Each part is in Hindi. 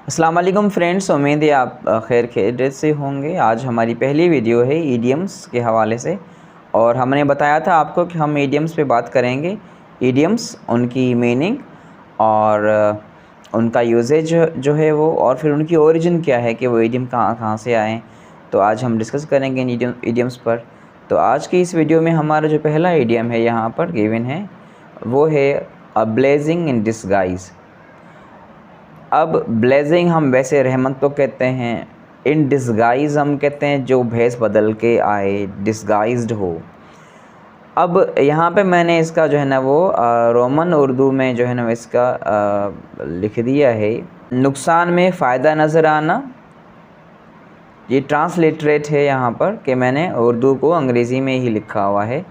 अस्सलाम वालेकुम फ्रेंड्स, उम्मीद है आप खैर खैरियत से होंगे। आज हमारी पहली वीडियो है ईडियम्स के हवाले से और हमने बताया था आपको कि हम ईडियम्स पे बात करेंगे। ईडियम्स, उनकी मीनिंग और उनका यूजेज जो है वो, और फिर उनकी ओरिजिन क्या है कि वो ईडियम कहाँ कहाँ से आए। तो आज हम डिस्कस करेंगे इन ईडियम्स पर। तो आज की इस वीडियो में हमारा जो पहला ईडियम है यहाँ पर गिवन है वो है अ ब्लेजिंग इन डिस्गाइज़। अब ब्लेजिंग हम वैसे रहमत तो कहते हैं, इन डिस्गाइज़ हम कहते हैं जो भेस बदल के आए, डिस्गाइज्ड हो। अब यहाँ पे मैंने इसका जो है ना वो रोमन उर्दू में जो है ना इसका लिख दिया है, नुकसान में फ़ायदा नज़र आना। ये ट्रांसलिटरेट है यहाँ पर कि मैंने उर्दू को अंग्रेज़ी में ही लिखा हुआ है।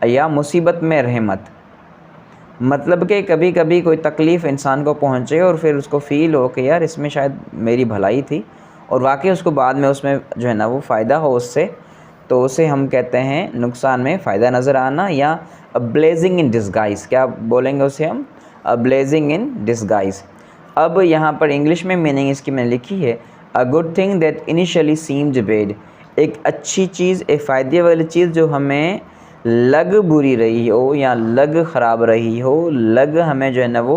या मुसीबत में रहमत, मतलब कि कभी कभी कोई तकलीफ़ इंसान को पहुँचे और फिर उसको फ़ील हो कि यार इसमें शायद मेरी भलाई थी, और वाकई उसको बाद में उसमें जो है ना वो फ़ायदा हो उससे, तो उसे हम कहते हैं नुकसान में फ़ायदा नज़र आना या अ ब्लेजिंग इन डिस्गाइज़। क्या बोलेंगे उसे हम? अ ब्लेजिंग इन डिस्गाइज़। अब यहाँ पर इंग्लिश में मीनिंग इसकी मैंने लिखी है, a good thing that initially seemed bad. एक अच्छी चीज़, एक फ़ायदे वाली चीज़ जो हमें लग बुरी रही हो या लग ख़राब रही हो, लग हमें जो है ना वो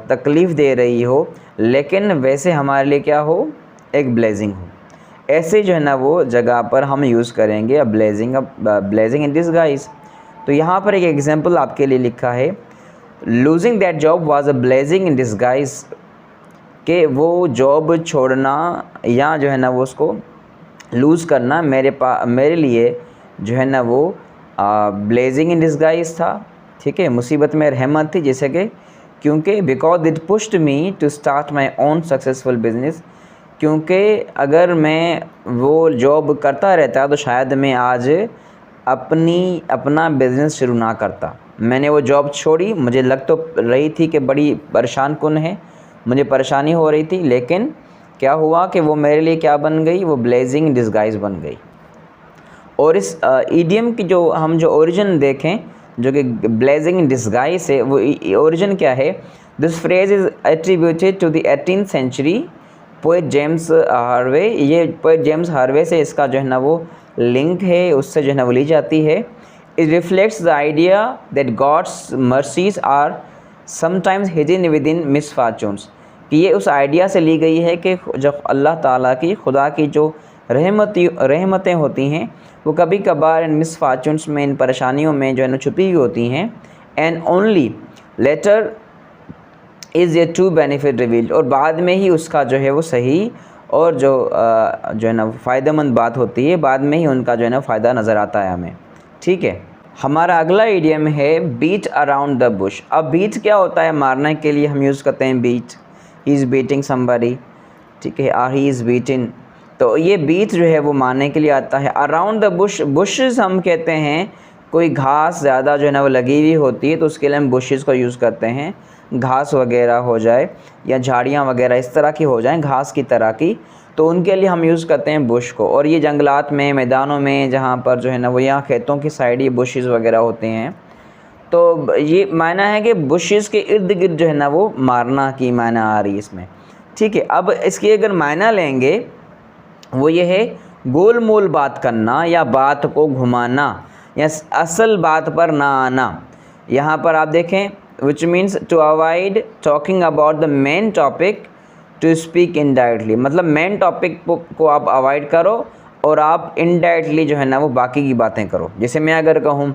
तकलीफ़ दे रही हो, लेकिन वैसे हमारे लिए क्या हो, एक ब्लेजिंग हो। ऐसे जो है ना वो जगह पर हम यूज़ करेंगे अ ब्लेजिंग इन डिस्गाइज़। तो यहाँ पर एक एग्जांपल आपके लिए लिखा है, losing that job was a blazing in disguise, कि वो जॉब छोड़ना या जो है ना वो उसको लूज़ करना मेरे लिए जो है ना वो ब्लेजिंग इन डिस्गाइज़ था। ठीक है, मुसीबत में रहमत थी, जैसे कि क्योंकि because it pushed me to start my own successful business, क्योंकि अगर मैं वो जॉब करता रहता तो शायद मैं आज अपना बिज़नेस शुरू ना करता। मैंने वो जॉब छोड़ी, मुझे लग तो रही थी कि बड़ी परेशान कुन है, मुझे परेशानी हो रही थी, लेकिन क्या हुआ कि वो मेरे लिए क्या बन गई, वो ब्लेजिंग इन डिस्गाइज़ बन गई। और इस ईडियम की जो हम जो ओरिजिन देखें, जो कि ब्लेजिंग इन डिस्गाइज़ है, वो ओरिजिन क्या है? This phrase is attributed to the 18th century poet James Harvey. ये पोएट जेम्स हार्वे से इसका जो है ना वो लिंक है, उससे जो है ना वो ली जाती है। It reflects the idea that God's mercies are sometimes hidden within misfortunes, कि ये उस आइडिया से ली गई है कि जब अल्लाह ताला की, खुदा की जो रहमतें होती हैं वो कभी कभार इन मिसफॉर्चून्स में, इन परेशानियों में जो है ना छुपी हुई होती हैं। And only later is a true benefit revealed, और बाद में ही उसका जो है वो सही और जो है ना फ़ायदेमंद बात होती है, बाद में ही उनका जो है ना फ़ायदा नज़र आता है हमें। ठीक है, हमारा अगला इडियम है बीट अराउंड द बुश। अब बीट क्या होता है? मारने के लिए हम यूज़ करते हैं beat, he is beating somebody, ठीक है, आर ही इज़ बीटिंग। तो ये बीट जो है वो मारने के लिए आता है। अराउंड द बुश, बुशेस हम कहते हैं कोई घास ज़्यादा जो है ना वो लगी हुई होती है, तो उसके लिए हम बुशेस को यूज़ करते हैं। घास वगैरह हो जाए या झाड़ियाँ वगैरह इस तरह की हो जाएं, घास की तरह की, तो उनके लिए हम यूज़ करते हैं बुश को। और ये जंगलात में, मैदानों में, जहाँ पर जो है ना वो यहाँ खेतों की साइड ये बुशेस वगैरह होते हैं, तो ये मायना है कि बुशेस के इर्द गिर्द जो है ना वो मारना की मायना आ रही है इसमें। ठीक है, अब इसकी अगर मायना लेंगे वो ये है, गोल मोल बात करना या बात को घुमाना या असल बात पर ना आना। यहाँ पर आप देखें, which means to avoid talking about the main topic to speak indirectly, मतलब मेन टॉपिक को आप अवॉइड करो और आप इनडायरेक्टली जो है ना वो बाकी की बातें करो। जैसे मैं अगर कहूँ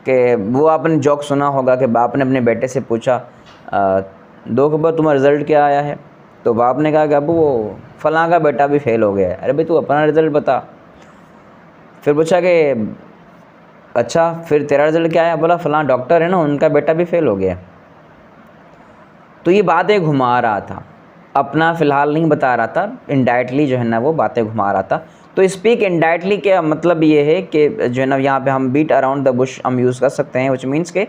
कि वो आपने जोक सुना होगा कि बाप ने अपने बेटे से पूछा, दो खबर तुम्हारा रिज़ल्ट क्या आया है? तो बाप ने कहा कि अबू वो फ़लाँ का बेटा भी फ़ेल हो गया है। अरे भाई तू अपना रिज़ल्ट बता। फिर पूछा कि अच्छा फिर तेरा रिज़ल्ट क्या आया? बोला फ़लाँ डॉक्टर है ना, उनका बेटा भी फ़ेल हो गया। तो ये बातें घुमा रहा था, अपना फ़िलहाल नहीं बता रहा था, इनडायरेक्टली जो है ना वो बातें घुमा रहा था। तो स्पीक इनडायरेक्टली का मतलब ये है कि जो है ना यहाँ पे हम बीट अराउंड द बुश हम यूज़ कर सकते हैं, विच मीन्स के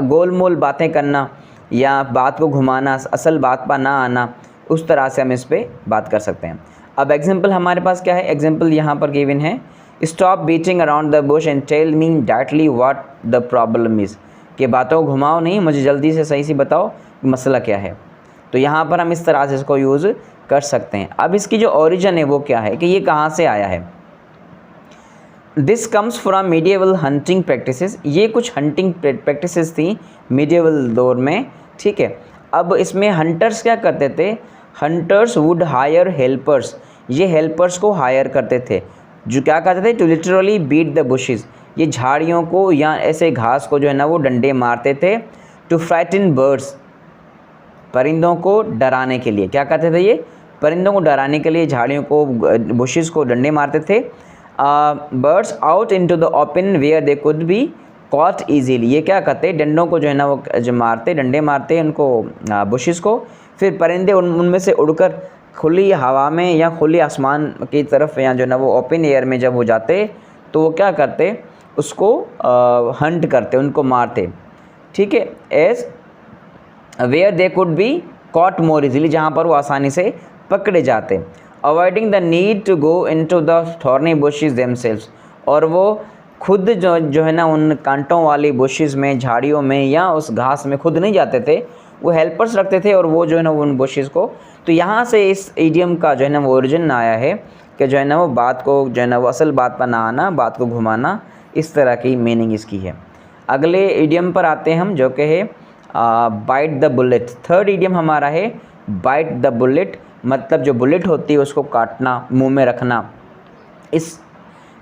गोल मोल बातें करना या बात को घुमाना, असल बात पर ना आना, उस तरह से हम इस पर बात कर सकते हैं। अब एग्जांपल हमारे पास क्या है? एग्जांपल यहाँ पर गिवन है, stop beating around the bush and tell me directly what the problem is, कि बातों को घुमाओ नहीं, मुझे जल्दी से सही से बताओ मसला क्या है। तो यहाँ पर हम इस तरह से इसको यूज़ कर सकते हैं। अब इसकी जो ओरिजिन है वो क्या है कि ये कहाँ से आया है। This comes from medieval hunting practices, ये कुछ हंटिंग प्रैक्टिसेस थी मीडिएवल दौर में, ठीक है। अब इसमें हंटर्स क्या करते थे, हंटर्स वुड हायर हेल्पर्स, ये हेल्पर्स को हायर करते थे जो क्या करते थे, to literally beat the bushes, ये झाड़ियों को या ऐसे घास को जो है ना वो डंडे मारते थे। टू फ्राइटन बर्ड्स, परिंदों को डराने के लिए क्या करते थे, ये परिंदों को डराने के लिए झाड़ियों को बुशेस को डंडे मारते थे। Birds out into the open where they could be caught easily, ये क्या करते डंडों को जो है ना वो जो मारते, डंडे मारते उनको बुशेस को, फिर परिंदे उनमें से उड़कर खुली हवा में या खुली आसमान की तरफ या जो है ना वो ओपन एयर में जब वो जाते तो वो क्या करते, उसको हंट करते, उनको मारते, ठीक है। As where they could be caught more easily, जहाँ पर वो आसानी से पकड़े जाते। Avoiding the need to go into the thorny bushes themselves, और वो खुद जो है ना उन कांटों वाली बुशेस में, झाड़ियों में या उस घास में खुद नहीं जाते थे, वो हेल्पर्स रखते थे और वो जो है ना उन बुशेस को। तो यहाँ से इस इडियम का जो है ना वो ओरिजिन आया है कि जो है ना वो बात को जो है ना वो असल बात पर ना आना, बात को घुमाना, इस तरह की मीनिंग इसकी है। अगले इडियम पर आते हैं हम जो कि है bite the bullet. Third idiom हमारा है बाइट द बुलेट, मतलब जो बुलेट होती है उसको काटना, मुंह में रखना। इस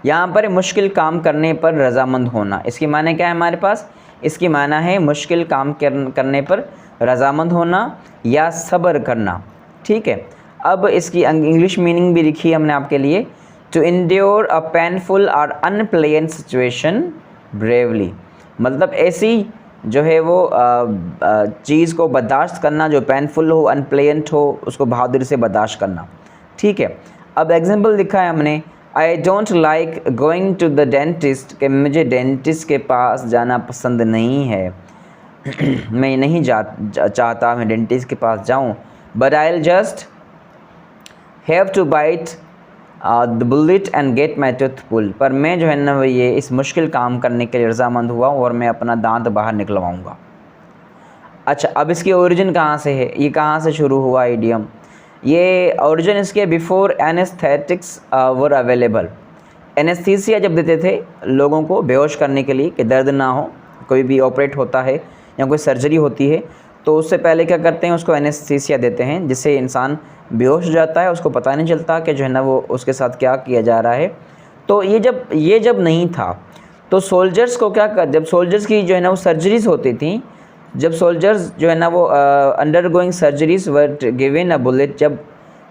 यहाँ पर मुश्किल काम करने पर रज़ामंद होना, इसकी माने क्या है हमारे पास, इसकी माना है मुश्किल काम करने पर रज़ामंद होना या सब्र करना, ठीक है। अब इसकी इंग्लिश मीनिंग भी लिखी है हमने आपके लिए, टू इंड्योर अ पेनफुल और अनप्लेजेंट सिचुएशन ब्रेवली, मतलब ऐसी जो है वो चीज़ को बर्दाश्त करना जो पेनफुल हो, अनप्लेजेंट हो, उसको बहादुरी से बर्दाश्त करना, ठीक है। अब एग्जाम्पल लिखा है हमने, I don't like going to the dentist, कि मुझे डेंटिस्ट के पास जाना पसंद नहीं है मैं नहीं चाहता मैं डेंटिस्ट के पास जाऊं। But I will just have to bite the bullet and get my tooth pull, पर मैं जो है ना ये इस मुश्किल काम करने के लिए रज़ामंद हुआ और मैं अपना दांत बाहर निकलवाऊँगा। अच्छा, अब इसकी ओरिजिन कहाँ से है, ये कहाँ से शुरू हुआ इडियम, ये ओरिजिन इसके बिफोर एनेस्थेटिक्स वर अवेलेबल। एनेस्थीसिया जब देते थे लोगों को बेहोश करने के लिए कि दर्द ना हो, कोई भी ऑपरेट होता है या कोई सर्जरी होती है तो उससे पहले क्या करते हैं, उसको एनेस्थीसिया देते हैं जिससे इंसान बेहोश हो जाता है, उसको पता नहीं चलता कि जो है ना वो उसके साथ क्या किया जा रहा है। तो ये जब नहीं था तो सोल्जर्स को क्या कर, जब सोल्जर्स की जो है ना वो सर्जरीज़ होती थी, जब सोल्जर्स जो है ना वो under going surgeries were given a bullet जब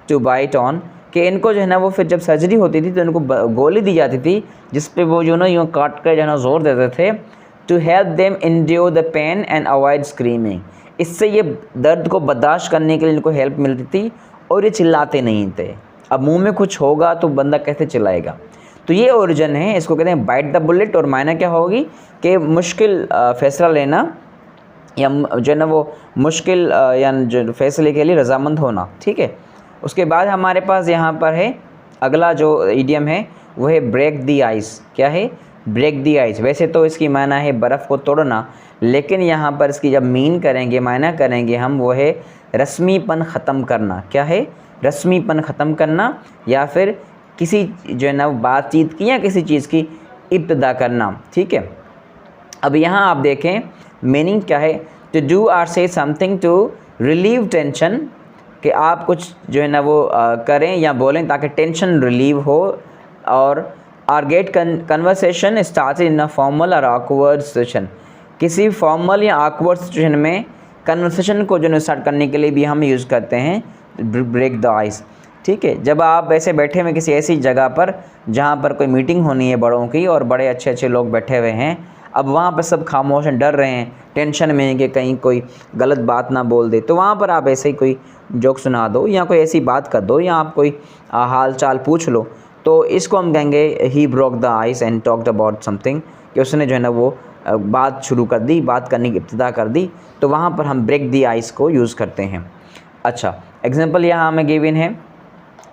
टू बाइट ऑन, कि इनको जो है ना वो फिर जब सर्जरी होती थी तो इनको गोली दी जाती थी जिस पे वो जो ना यूँ काट कर जो है ना जोर देते थे, to help them endure the pain and avoid screaming, इससे ये दर्द को बर्दाश्त करने के लिए इनको हेल्प मिलती थी और ये चिल्लाते नहीं थे। अब मुंह में कुछ होगा तो बंदा कैसे चिल्लाएगा, तो ये ओरिजिन है, इसको कहते हैं बाइट द बुलेट। और मायना क्या होगी कि मुश्किल फैसला लेना या जो है ना वो मुश्किल या जो फैसले के लिए रज़ामंद होना, ठीक है। उसके बाद हमारे पास यहाँ पर है अगला जो इडियम है वो है ब्रेक दी आइस। क्या है, ब्रेक दी आइस। वैसे तो इसकी माना है बर्फ़ को तोड़ना, लेकिन यहाँ पर इसकी जब मीन करेंगे, मायना करेंगे हम, वो है रस्मीपन ख़त्म करना। क्या है, रस्मीपन ख़त्म करना या फिर किसी जो है ना बातचीत की या किसी चीज़ की इब्तिदा करना, ठीक है। अब यहाँ आप देखें मीनिंग क्या है, to do or say something to relieve tension, कि आप कुछ जो है ना वो करें या बोलें ताकि टेंशन रिलीव हो। और or get conversation start in a formal और ऑकवर्ड सिचुएशन, किसी फॉर्मल या ऑकवर्ड सिचुएशन में कन्वर्सेशन को जो है स्टार्ट करने के लिए भी हम यूज़ करते हैं ब्रेक द आइस, ठीक है। जब आप ऐसे बैठे हुए किसी ऐसी जगह पर जहाँ पर कोई मीटिंग होनी है बड़ों की और बड़े अच्छे अच्छे लोग बैठे हुए हैं, अब वहाँ पर सब खामोश हैं, डर रहे हैं, टेंशन में हैं कि कहीं कोई गलत बात ना बोल दे, तो वहाँ पर आप ऐसे ही कोई जोक सुना दो या कोई ऐसी बात कर दो या आप कोई हाल चाल पूछ लो, तो इसको हम कहेंगे he broke the ice and talked about something, कि उसने जो है ना वो बात शुरू कर दी, बात करने की इब्तिदा कर दी, तो वहाँ पर हम ब्रेक द आइस को यूज़ करते हैं। अच्छा, एग्जाम्पल यहाँ हमें गिवन है,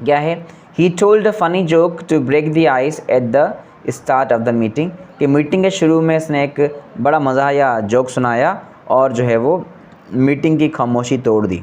क्या है, he told a funny joke to break the ice at the start of the meeting, कि मीटिंग के शुरू में इसने एक बड़ा मज़ा या जोक सुनाया और जो है वो मीटिंग की खामोशी तोड़ दी।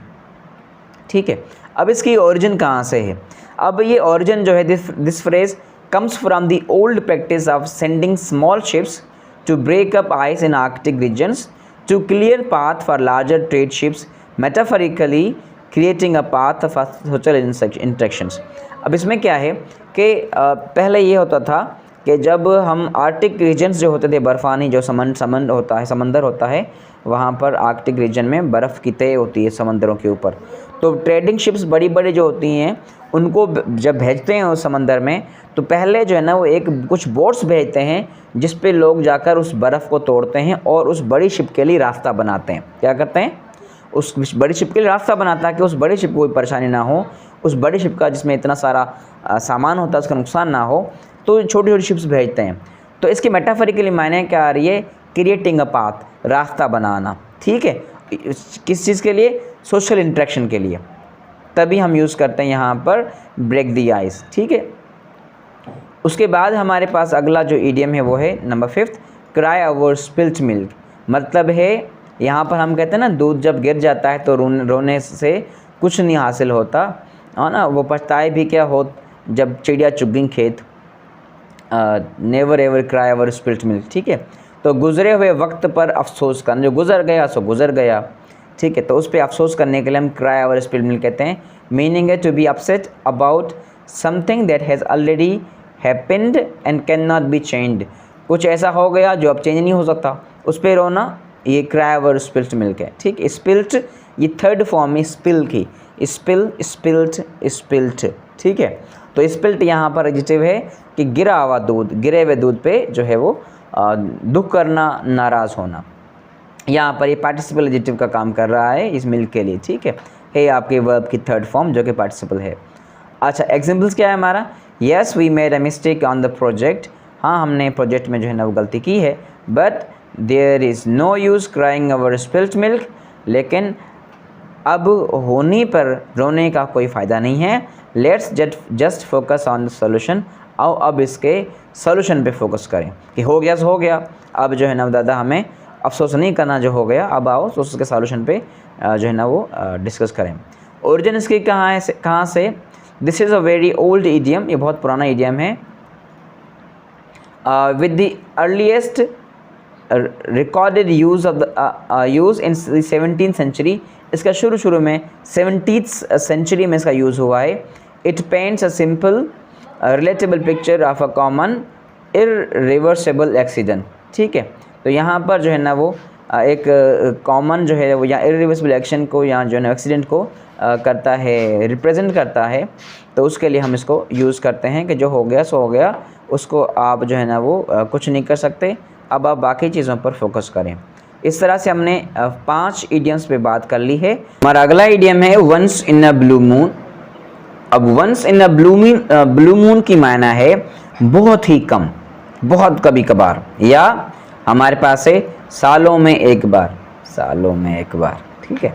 ठीक है। अब इसकी ओरिजिन कहाँ से है? अब ये ओरिजिन जो है, this phrase comes from the old practice of sending small ships to break up ice in Arctic regions to clear path for larger trade ships, metaphorically creating a path of social interactions. अब इसमें क्या है कि पहले ये होता था कि जब हम आर्कटिक रीजन्स जो होते थे, बर्फ़ानी जो समंदर होता है, वहाँ पर आर्कटिक रीजन में बर्फ़ की तय होती है समंदरों के ऊपर, तो ट्रेडिंग शिप्स बड़ी बड़ी जो होती हैं उनको जब भेजते हैं उस समंदर में, तो पहले जो है ना वो कुछ बोट्स भेजते हैं जिस पे लोग जाकर उस बर्फ़ को तोड़ते हैं और उस बड़ी शिप के लिए रास्ता बनाते हैं। क्या करते हैं? उस बड़ी शिप के लिए रास्ता बनाता है कि उस बड़ी शिप को कोई परेशानी ना हो, उस बड़ी शिप का जिसमें इतना सारा सामान होता है उसका नुकसान ना हो, तो छोटी छोटी शिप्स भेजते हैं। तो इसकी मेटाफोरिकली मायने क्या आ रही है? क्रिएटिंग अ पाथ, रास्ता बनाना, ठीक है। किस चीज़ के लिए? सोशल इंटरेक्शन के लिए। तभी हम यूज़ करते हैं यहाँ पर ब्रेक द आइस, ठीक है। उसके बाद हमारे पास अगला जो ईडियम है वो है number 5, cry over spilt milk. मतलब है यहाँ पर हम कहते हैं ना, दूध जब गिर जाता है तो रोने से कुछ नहीं हासिल होता, है ना। वो पछताए भी क्या हो जब चिड़िया चुग गई खेत। Never ever cry over spilt milk, ठीक है। तो गुज़रे हुए वक्त पर अफसोस करना, जो गुज़र गया सो गुज़र गया, ठीक है। तो उस पर अफसोस करने के लिए हम क्राई ओवर स्पिल्ट मिल्क कहते हैं। मीनिंग है to be upset about something that has already happened and cannot be changed. कुछ ऐसा हो गया जो अब चेंज नहीं हो सकता, उस पर रोना, ये क्राई ओवर स्पिल्ट मिल्क है, ठीक। स्पिल्ट ये थर्ड फॉर्म है स्पिल की, स्पिल, स्पिल्ट, स्पिल्ट, ठीक है। तो स्पिल्ट यहाँ पर एडजेक्टिव है कि गिरा हुआ दूध, गिरे हुए दूध पे जो है वो दुख करना, नाराज़ होना। यहाँ पर ये पार्टिसिपल एडजेक्टिव का काम कर रहा है इस मिल्क के लिए, ठीक है आपके वर्ब की थर्ड फॉर्म जो कि पार्टिसिपल है। अच्छा, एग्जाम्पल्स क्या है हमारा? Yes we made a mistake on the project. हाँ, हमने प्रोजेक्ट में जो है ना वो गलती की है। But there is no use crying over spilt milk. लेकिन अब होने पर रोने का कोई फ़ायदा नहीं है। Let's just focus on the solution. आओ अब इसके सोल्यूशन पे फोकस करें कि हो गया सो हो गया, अब जो है ना दादा हमें अफसोस नहीं करना जो हो गया, अब आओ तो उसके सोल्यूशन पे जो है ना वो डिस्कस करें। ओरिजिन इसकी कहाँ से? This is a very old idiom, ये बहुत पुराना ईडियम है। With the earliest recorded use of the use in 17th century. इसका शुरू में 17th सेंचुरी में इसका यूज़ हुआ है। It paints a simple relatable picture of a common irreversible accident, ठीक है। तो यहाँ पर जो है ना वो एक कॉमन जो है वो या इररिवर्सिबल एक्शन को या जो है ना एक्सीडेंट को करता है, रिप्रेजेंट करता है। तो उसके लिए हम इसको यूज़ करते हैं कि जो हो गया सो हो गया, उसको आप जो है ना वो कुछ नहीं कर सकते, अब आप बाकी चीज़ों पर फोकस करें। इस तरह से हमने 5 इडियम्स पे बात कर ली है। हमारा अगला इडियम है once in a blue moon. अब once in a blue moon की मायना है बहुत ही कम, बहुत कभी कभार, या हमारे पास है सालों में एक बार, सालों में एक बार, ठीक है।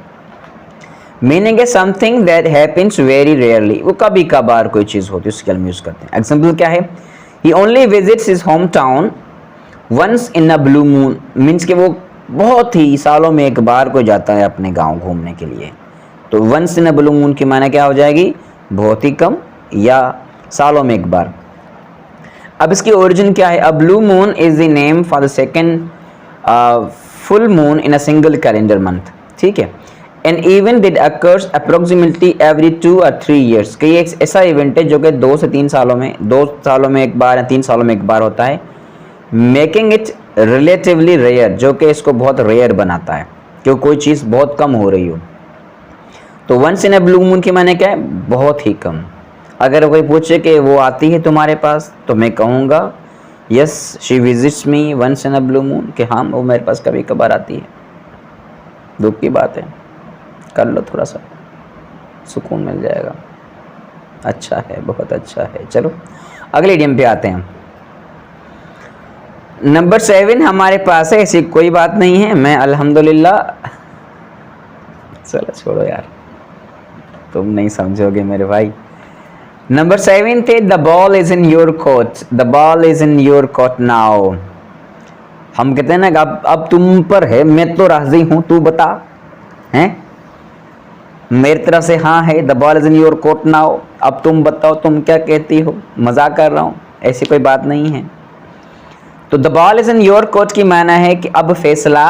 मीनिंग है something that happens very rarely, वो कभी कभार कोई चीज़ होती है, उसके लिए हम यूज़ करते हैं। एग्जाम्पल क्या है? He only visits his home town once in a blue moon. Means कि वो बहुत ही सालों में एक बार को जाता है अपने गांव घूमने के लिए। तो once in a blue moon की माना क्या हो जाएगी? बहुत ही कम या सालों में एक बार। अब इसकी ओरिजिन क्या है? A blue moon is the name for the second full moon in a single calendar month, ठीक है। An event that occurs approximately every 2 or 3 years। कि एक ऐसा इवेंट है जो कि 2 से 3 सालों में, 2 सालों में एक बार या 3 सालों में एक बार होता है। मेकिंग इट रिलेटिवली रेयर, जो कि इसको बहुत रेयर बनाता है क्योंकि कोई चीज़ बहुत कम हो रही हो। तो once in a blue moon की माने क्या है? बहुत ही कम। अगर कोई पूछे कि वो आती है तुम्हारे पास, तो मैं कहूँगा yes she visits me once in a blue moon, कि हाँ वो मेरे पास कभी कभार आती है। दुख की बात है, कर लो थोड़ा सा, सुकून मिल जाएगा। अच्छा है, बहुत अच्छा है। चलो अगले इडियम पे आते हैं। नंबर 7 हमारे पास है, ऐसी कोई बात नहीं है, मैं अल्हम्दुलिल्लाह, चलो छोड़ो यार, तुम नहीं समझोगे मेरे भाई। नंबर 7 थे the ball is in your court, the ball is in your court now. हम कहते हैं ना अब तुम पर है, मैं तो राजी हूं, तू बता, हैं? मेरी तरफ से हाँ है, the ball is in your court now. अब तुम बताओ तुम क्या कहती हो, मजाक कर रहा हूँ, ऐसी कोई बात नहीं है। तो the ball is in your court की माना है कि अब फैसला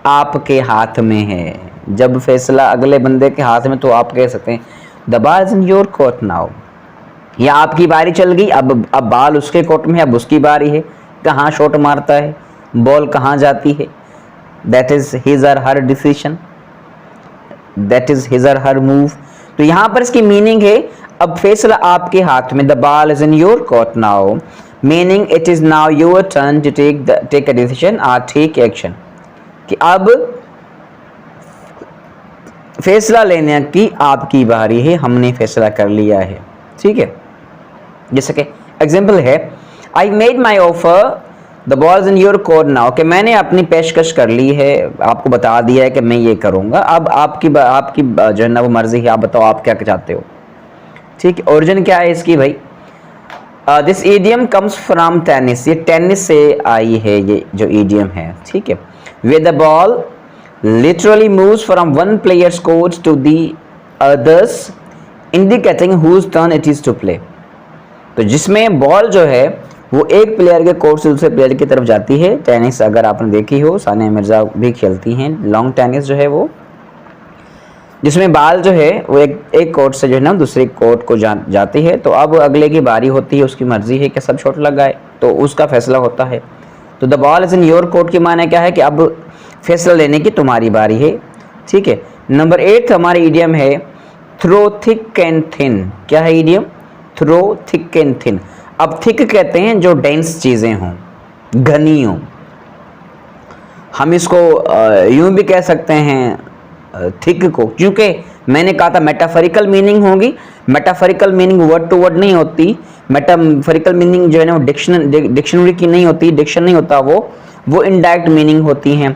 आपके हाथ में है। जब फैसला अगले बंदे के हाथ में तो आप कह सकते हैं the ball is in your court now, या आपकी बारी चल गई, अब बॉल उसके कोर्ट में है, अब उसकी बारी है, कहाँ शॉट मारता है, बॉल कहाँ जाती है, दैट इज़ हिज और हर डिसीजन, दैट इज़ हिज और हर मूव। तो यहाँ पर इसकी मीनिंग है अब फैसला आपके हाथ में, the ball is in your court now, meaning it is now your turn to take a decision और टेक एक्शन, कि अब फैसला लेने की आपकी बारी है, हमने फैसला कर लिया है। ठीक है, जैसे कि एग्जाम्पल है I made my offer the ball is in your court now, कि मैंने अपनी पेशकश कर ली है, आपको बता दिया है कि मैं ये करूँगा, अब आपकी जो है ना वो मर्जी है, आप बताओ आप क्या चाहते हो। ठीक है, ओरिजिन क्या है इसकी भाई, this idiom comes from tennis, ये टेनिस से आई है ये जो ईडियम है। ठीक है, way the ball literally moves from one player's court to the other's indicating whose turn it is to play. तो जिसमें बॉल जो है वो एक प्लेयर के कोर्ट से दूसरे प्लेयर की तरफ जाती है। टेनिस अगर आपने देखी हो, सानिया मिर्जा भी खेलती हैं लॉन्ग टेनिस जो है वो, जिसमें बॉल जो है वो एक कोर्ट से जो है ना दूसरे कोर्ट को जाती है। तो अब अगले की बारी होती है, उसकी मर्जी है कि सब शॉट लगाए, तो उसका फैसला होता है। तो the ball is in your court की माने क्या है कि अब फैसला लेने की तुम्हारी बारी है। ठीक है, नंबर 8 हमारी ईडियम है थ्रो थिक एंड थिन। क्या है ईडियम, थ्रो थिक एंड थिन। अब थिक कहते हैं जो डेंस चीज़ें हों, घनी हों, हम इसको यूं भी कह सकते हैं थिक को, क्योंकि मैंने कहा था मेटाफरिकल मीनिंग होगी। मेटाफरिकल मीनिंग वर्ड टू वर्ड नहीं होती, मेटाफरिकल मीनिंग जो है ना वो डिक्शनरी की नहीं होती, डिक्शन नहीं होता, वो इनडायरेक्ट मीनिंग होती हैं,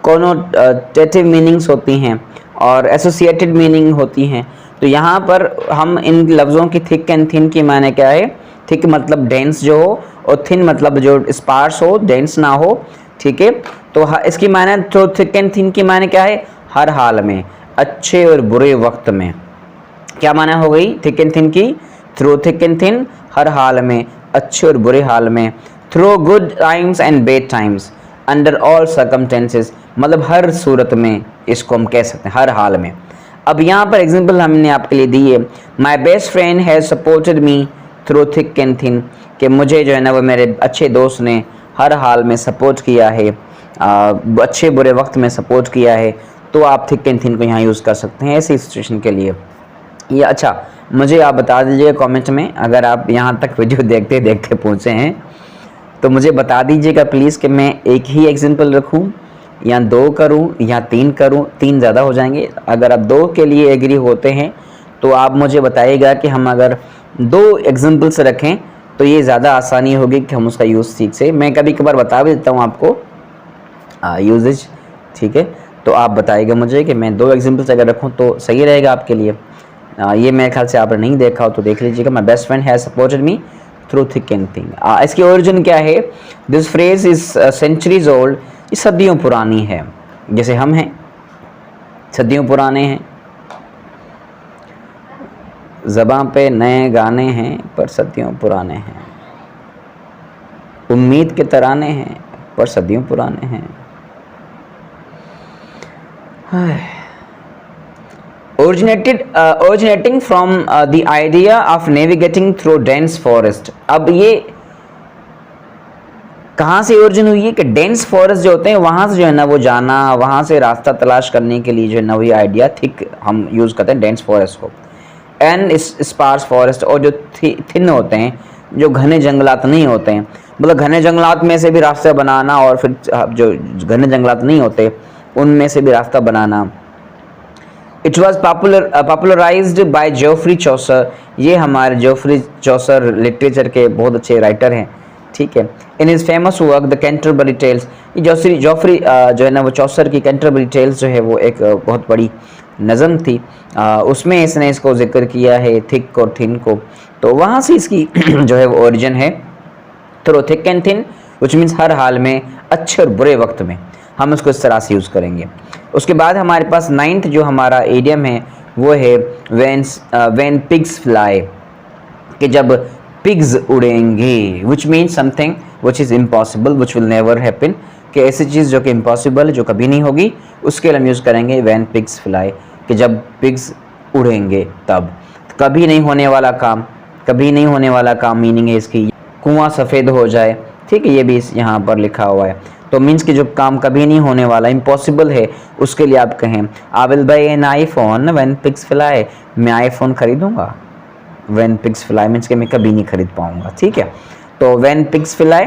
कोनोटेटिव मीनिंग्स होती हैं और एसोसिएटेड मीनिंग होती हैं। तो यहाँ पर हम इन लफ्ज़ों की थिक एंड थिन की माने क्या है, थिक मतलब डेंस जो हो और थिन मतलब जो स्पार्स हो, डेंस ना हो। ठीक है, तो इसकी माने तो थिक एंड थिन की माने क्या है, हर हाल में, अच्छे और बुरे वक्त में। क्या माना हो गई थिक एंड थिन की, थ्रू थिक एंड थिन, हर हाल में, अच्छे और बुरे हाल में, through good times and bad times, under all circumstances, मतलब हर सूरत में इसको हम कह सकते हैं, हर हाल में। अब यहाँ पर एग्जांपल हमने आपके लिए दी है, माई best friend has supported me through thick and thin, कि मुझे जो है ना वो मेरे अच्छे दोस्त ने हर हाल में सपोर्ट किया है, अच्छे बुरे वक्त में सपोर्ट किया है। तो आप थिक एंड थिन को यहाँ यूज़ कर सकते हैं ऐसी सिचुएशन के लिए। ये अच्छा, मुझे आप बता दीजिएगा कमेंट में, अगर आप यहाँ तक वीडियो देखते देखते पहुँचे हैं तो मुझे बता दीजिएगा प्लीज़ कि मैं एक ही एग्जांपल रखूँ या 2 करूँ या 3 करूँ। 3 ज़्यादा हो जाएंगे। अगर आप 2 के लिए एग्री होते हैं तो आप मुझे बताइएगा कि हम अगर 2 एग्जांपल्स रखें तो ये ज़्यादा आसानी होगी कि हम उसका यूज़ ठीक से, मैं कभी कभार बता भी देता हूँ आपको यूजेज। ठीक है, तो आप बताइएगा मुझे कि मैं 2 एग्जांपल्स अगर रखूँ तो सही रहेगा आपके लिए। ये मेरे ख्याल से आपने नहीं देखा हो तो देख लीजिएगा। My best friend has supported me through thick and thin. इसकी ओरिजिन क्या है, this phrase is centuries old, ये सदियों पुरानी है, जैसे हम हैं सदियों पुराने हैं, ज़बां पे नए गाने हैं पर सदियों पुराने हैं, उम्मीद के तराने हैं पर सदियों पुराने हैं। originating from the idea of navigating through dense forest। अब ये कहाँ से ओरिजिन हुई है कि डेंस फॉरेस्ट जो होते हैं वहाँ से जो है ना वो जाना, वहाँ से रास्ता तलाश करने के लिए जो है ना वही आइडिया थिक हम यूज़ करते हैं डेंस फॉरेस्ट को। एंड स्पार्स फॉरेस्ट, और जो थिन होते हैं, जो घने जंगलात नहीं होते हैं, मतलब घने जंगलात में से भी रास्ते बनाना और फिर जो घने जंगलात नहीं होते उनमें से भी रास्ता बनाना। It was popularised by Geoffrey Chaucer, ये हमारे जोफ्री चौसर लिटरेचर के बहुत अच्छे राइटर हैं। ठीक है, in his famous work the Canterbury Tales, ये जोफ्री जो है ना वो चौसर की कैंटरबरी टेल्स जो है वो एक बहुत बड़ी नज़म थी, उसमें इसने इसको जिक्र किया है थिक और थिन को। तो वहाँ से इसकी जो है वो ओरिजिन है through thick and thin, which means हर हाल में, अच्छे और बुरे वक्त में, हम उसको इस तरह से यूज़ करेंगे। उसके बाद हमारे पास 9th जो हमारा इडियम है वो है व्हेन पिग्स फ्लाई, कि जब पिग्स उड़ेंगे, which means something which is impossible, which will never happen, कि ऐसी चीज़ जो कि इम्पॉसिबल है, जो कभी नहीं होगी, उसके लिए हम यूज़ करेंगे व्हेन पिग्स फ्लाई, कि जब पिग्स उड़ेंगे तब। कभी नहीं होने वाला काम, कभी नहीं होने वाला काम मीनिंग है इसकी कुआं सफ़ेद हो जाए, ठीक है, ये भी यहाँ पर लिखा हुआ है। तो मीन्स कि जो काम कभी नहीं होने वाला, इम्पॉसिबल है, उसके लिए आप कहें I will buy an iPhone when pigs fly, मैं आईफोन खरीदूंगा व्हेन पिग्स फ्लाई, मीन्स कि मैं कभी नहीं खरीद पाऊंगा, ठीक है। तो when pigs fly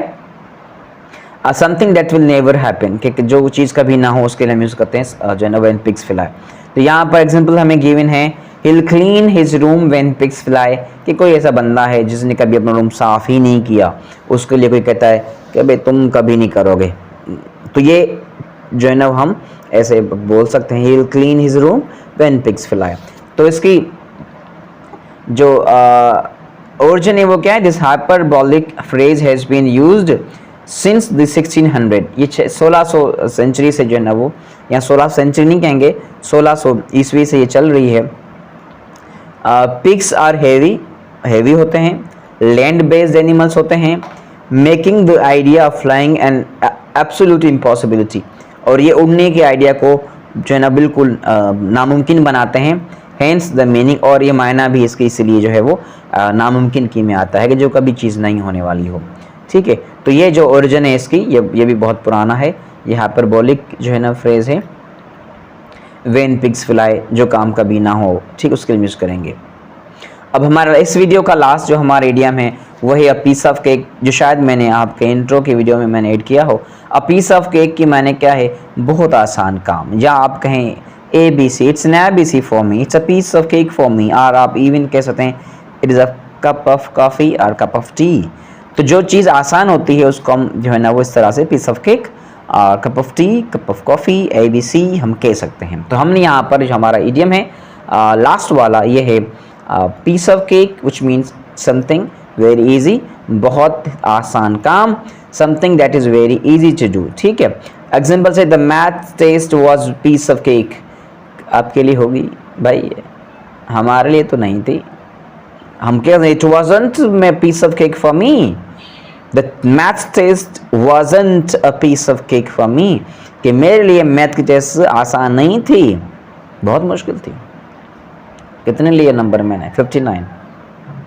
something that will never happen, कि जो चीज़ कभी ना हो उसके लिए हम यूज़ करते हैं जो है ना व्हेन पिग्स फ्लाई। तो यहाँ पर एग्जाम्पल हमें गिवन है he'll clean his room when pigs fly, कि कोई ऐसा बंदा है जिसने कभी अपना रूम साफ़ ही नहीं किया, उसके लिए कोई कहता है कि भाई तुम कभी नहीं करोगे, तो ये जो है ना हम ऐसे बोल सकते हैं he'll clean his room when pigs fly। तो इसकी जो ओरिजिन है वो क्या है, this hyperbolic phrase has been used since the 1600, ये 1600 सेंचुरी से जो है ना वो, या 16 सेंचुरी नहीं कहेंगे, 1600 ईस्वी से ये चल रही है। पिग्स आर हैवी होते हैं, लैंड बेस्ड एनिमल्स होते हैं, making the idea of flying an absolute impossibility, और ये उड़ने के आइडिया को जो है ना बिल्कुल नामुमकिन बनाते हैं। हेंस द मीनिंग, और ये मायना भी इसके इसलिए जो है वो नामुमकिन की में आता है कि जो कभी चीज़ नहीं होने वाली हो, ठीक है। तो ये जो ओरिजिन है इसकी, ये भी बहुत पुराना है, ये हाइपरबोलिक जो है ना फ्रेज है व्हेन पिग्स फ्लाई, जो काम कभी ना हो, ठीक, उसके लिए यूज़ करेंगे। अब हमारा इस वीडियो का लास्ट जो हमारा इडियम है वो है अ पीस ऑफ केक, जो शायद मैंने आपके इंट्रो की वीडियो में मैंने ऐड किया हो। अ पीस ऑफ केक की माने क्या है, बहुत आसान काम, या आप कहें ABC, it's an ABC for me, it's a piece of cake for me, और आप इवन कह सकते हैं it is a cup of coffee और कप ऑफ टी। तो जो चीज़ आसान होती है उसको हम जो है ना वो इस तरह से piece of cake, cup of tea, cup of coffee, ABC हम कह सकते हैं। तो हमने यहाँ पर जो हमारा इडियम है लास्ट वाला ये है piece of cake, which means something very easy, बहुत आसान काम, something that is very easy to do, ठीक है। एग्जाम्पल से the math test was piece of cake, आपके लिए होगी भाई, हमारे लिए तो नहीं थी, हम क्या, इट वॉजंट मैं piece of cake for me, the math test wasn't a piece of cake for me, कि मेरे लिए मैथ की टेस्ट आसान नहीं थी, बहुत मुश्किल थी। कितने लिए नंबर मैंने? 59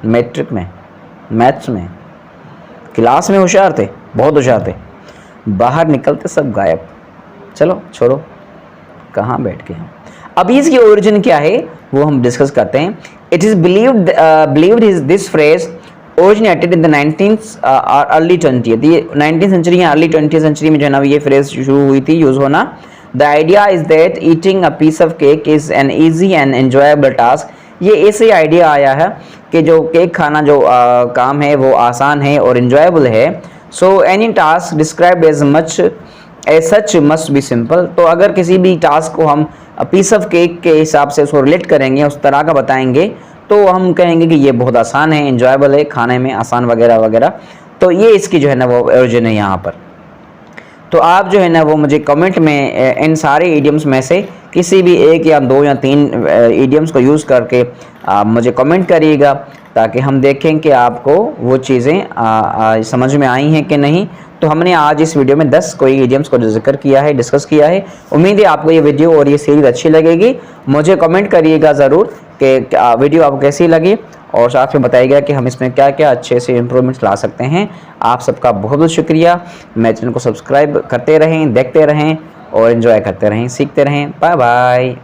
मैट्रिक में, मैथ्स में। क्लास में होशियार थे, बहुत होशियार थे, बाहर निकलते सब गायब। चलो छोड़ो, कहाँ बैठ गए। अब इसकी ओरिजिन क्या है वो हम डिस्कस करते हैं। It is believed this phrase originated in the 19th और अर्ली 20th, ये 19th सेंचुरी या अर्ली 20th सेंचुरी में जो है ना ये फ्रेज शुरू हुई थी यूज़ होना। The idea is that eating a piece of cake is an easy and enjoyable task. ये ऐसे आइडिया आया है कि जो केक खाना जो काम है वो आसान है और इन्जॉयबल है। So any task described as much as such must be simple. तो अगर किसी भी टास्क को हम पीस ऑफ केक के हिसाब से उसको रिलेट करेंगे, उस तरह का बताएंगे, तो हम कहेंगे कि ये बहुत आसान है, इन्जॉयबल है, खाने में आसान वगैरह वगैरह। तो ये इसकी जो है ना वो ओरिजिन है यहाँ पर। तो आप जो है ना वो मुझे कमेंट में इन सारे इडियम्स में से किसी भी एक या दो या तीन इडियम्स को यूज़ करके मुझे कमेंट करिएगा, ताकि हम देखें कि आपको वो चीज़ें समझ में आई हैं कि नहीं। तो हमने आज इस वीडियो में 10 कोई इडियम्स को जिक्र किया है, डिस्कस किया है। उम्मीद है आपको ये वीडियो और ये सीरीज़ अच्छी लगेगी। मुझे कमेंट करिएगा ज़रूर कि वीडियो आपको कैसी लगी, और साथ में बताइएगा कि हम इसमें क्या क्या अच्छे से इम्प्रूवमेंट्स ला सकते हैं। आप सबका बहुत बहुत शुक्रिया। मेरे चैनल को सब्सक्राइब करते रहें, देखते रहें और एंजॉय करते रहें, सीखते रहें। Bye bye.